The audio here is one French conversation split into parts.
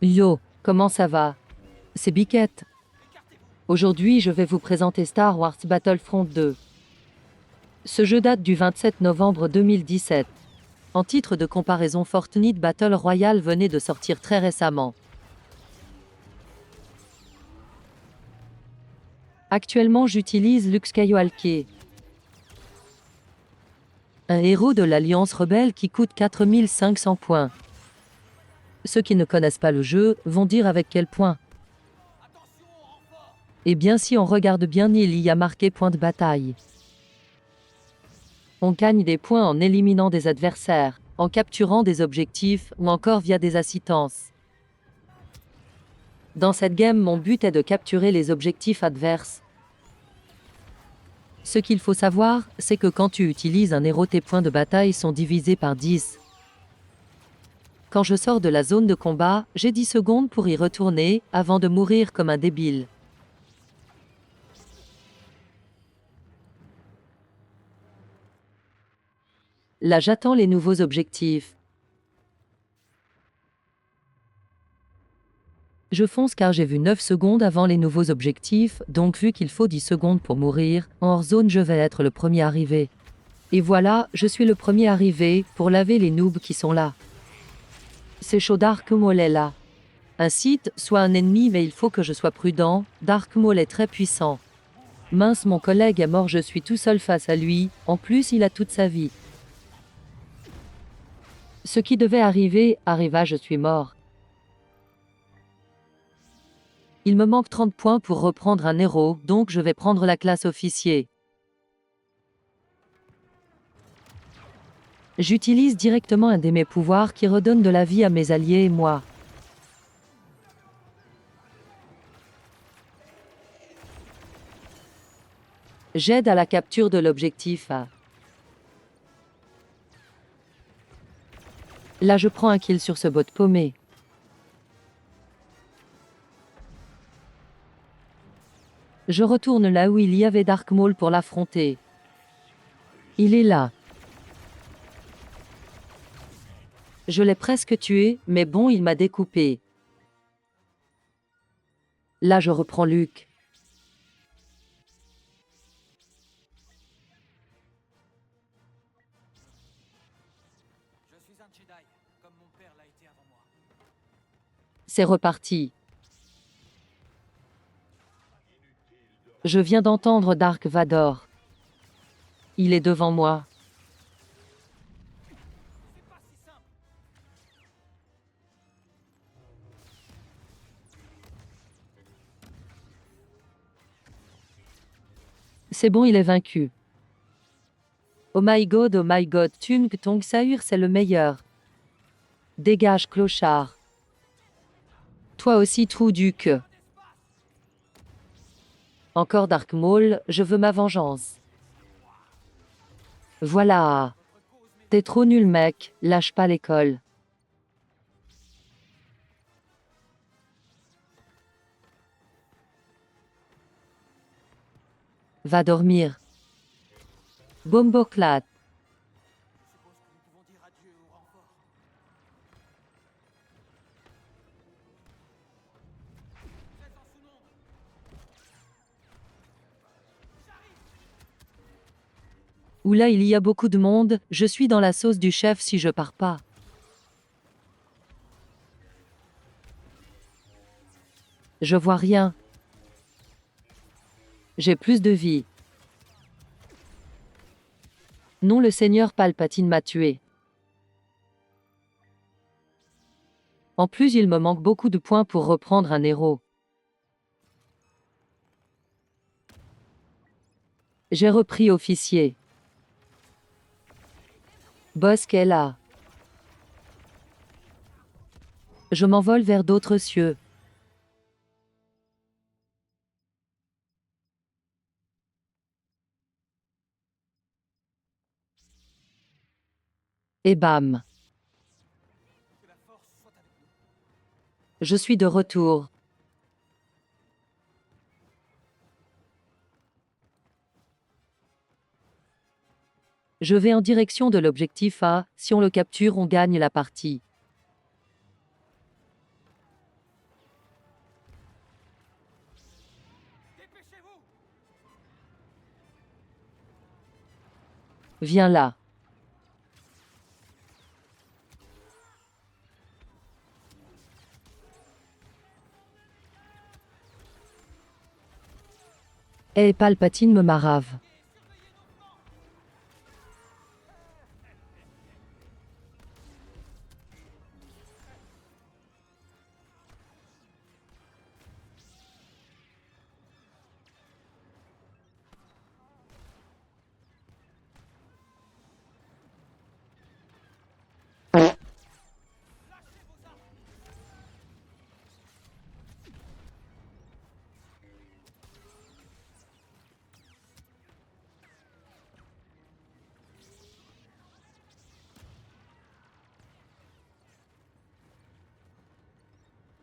Yo, comment ça va? C'est Biquette. Aujourd'hui, je vais vous présenter Star Wars Battlefront 2. Ce jeu date du 27 novembre 2017. En titre de comparaison, Fortnite Battle Royale venait de sortir très récemment. Actuellement, j'utilise Luke Skywalker, un héros de l'Alliance rebelle qui coûte 4500 points. Ceux qui ne connaissent pas le jeu vont dire avec quel point. Eh bien, si on regarde bien, il y a marqué point de bataille. On gagne des points en éliminant des adversaires, en capturant des objectifs ou encore via des assistances. Dans cette game, mon but est de capturer les objectifs adverses. Ce qu'il faut savoir, c'est que quand tu utilises un héros, tes points de bataille sont divisés par 10. Quand je sors de la zone de combat, j'ai 10 secondes pour y retourner, avant de mourir comme un débile. Là, j'attends les nouveaux objectifs. Je fonce car j'ai vu 9 secondes avant les nouveaux objectifs, donc vu qu'il faut 10 secondes pour mourir, en hors zone je vais être le premier arrivé. Et voilà, je suis le premier arrivé, pour laver les noobs qui sont là. C'est chaud, Dark Maul est là. Un Sith, soit un ennemi, mais il faut que je sois prudent, Dark Maul est très puissant. Mince, mon collègue est mort, je suis tout seul face à lui, en plus il a toute sa vie. Ce qui devait arriver, arriva, je suis mort. Il me manque 30 points pour reprendre un héros, donc je vais prendre la classe officier. J'utilise directement un de mes pouvoirs qui redonne de la vie à mes alliés et moi. J'aide à la capture de l'objectif A. Là je prends un kill sur ce bot paumé. Je retourne là où il y avait Dark Maul pour l'affronter. Il est là. Je l'ai presque tué, mais bon, il m'a découpé. Là je reprends Luke. Je suis un Jedi, comme mon père l'a été avant moi. C'est reparti. Je viens d'entendre Dark Vador. Il est devant moi. C'est pas si simple. C'est bon, il est vaincu. Oh my god, Tung Tong Sahur, c'est le meilleur. Dégage, clochard. Toi aussi, trou du que. Encore Dark Maul, je veux ma vengeance. Voilà. T'es trop nul, mec, lâche pas l'école. Va dormir. Bomboclat. Je suppose que nous pouvons dire adieu au renfort. Présent sous nombre. Oula, il y a beaucoup de monde, je suis dans la sauce du chef si je pars pas. Je vois rien. J'ai plus de vie. Non, le seigneur Palpatine m'a tué. En plus, il me manque beaucoup de points pour reprendre un héros. J'ai repris officier. Bosque est là. Je m'envole vers d'autres cieux. Et bam. Que la force soit avec nous. Je suis de retour. Je vais en direction de l'objectif A, si on le capture on gagne la partie. Viens là. Eh, Palpatine me marave.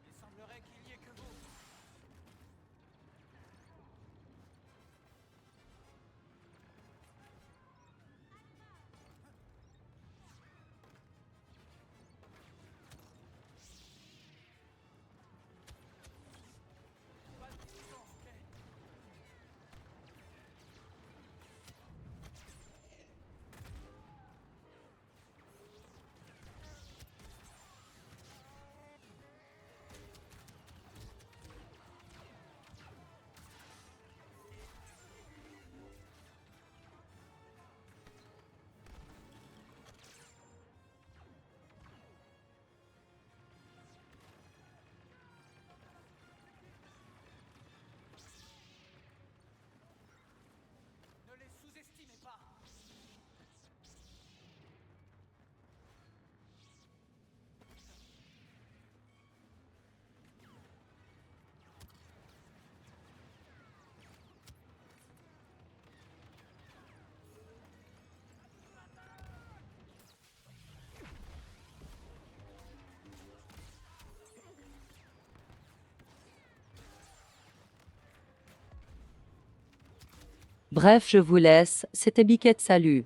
Il semblerait qu'il y ait que vous. Pas de distance, Kay. Ne les sous-estimez pas. Bref, je vous laisse, c'était Biquette, salut.